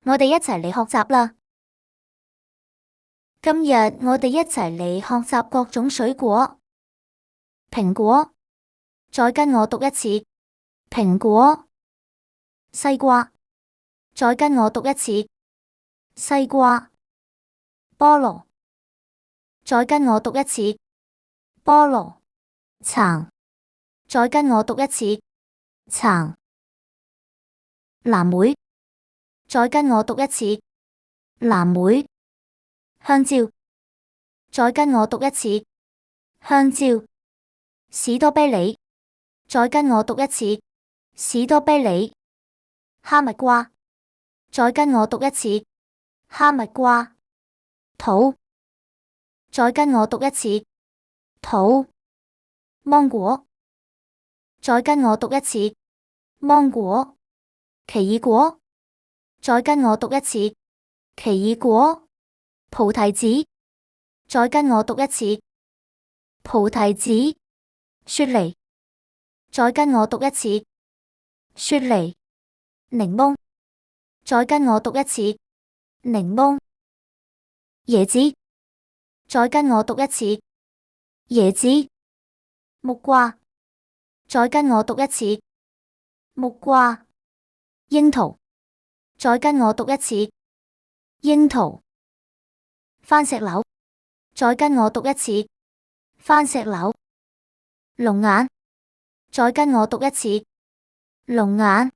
我哋一齊嚟學習啦。今日我哋一齊嚟學習各種水果。蘋果，再跟我讀一次。蘋果。西瓜，再跟我讀一次。西瓜。菠蘿，再跟我讀一次。菠蘿。橙，再跟我讀一次。橙。藍莓，再跟我讀一次。藍莓。香蕉，再跟我讀一次。香蕉。士多啤梨，再跟我讀一次。士多啤梨。哈密瓜，再跟我讀一次。哈密瓜。桃，再跟我讀一次。桃。芒果，再跟我讀一次。芒果。奇異果，再跟我讀一次。奇異果。菩提子，再跟我讀一次。菩提子。雪梨，再跟我讀一次。雪梨。檸檬，再跟我讀一次。檸檬。椰子，再跟我讀一次。椰子。木瓜，再跟我讀一次。木瓜。櫻桃，再跟我讀一次。櫻桃。番石榴，再跟我讀一次。番石榴。龍眼，再跟我讀一次。龍眼。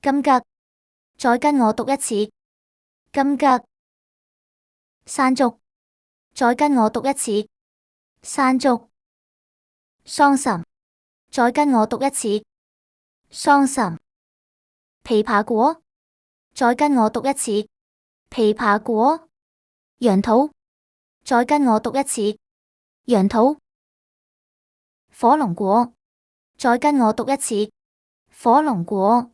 金桔，再跟我讀一次。金桔。山竹，再跟我讀一次。山竹。桑葚，再跟我讀一次。桑葚。枇杷果，再跟我讀一次。枇杷果。楊桃，再跟我讀一次。楊桃。火龍果，再跟我讀一次。火龍果。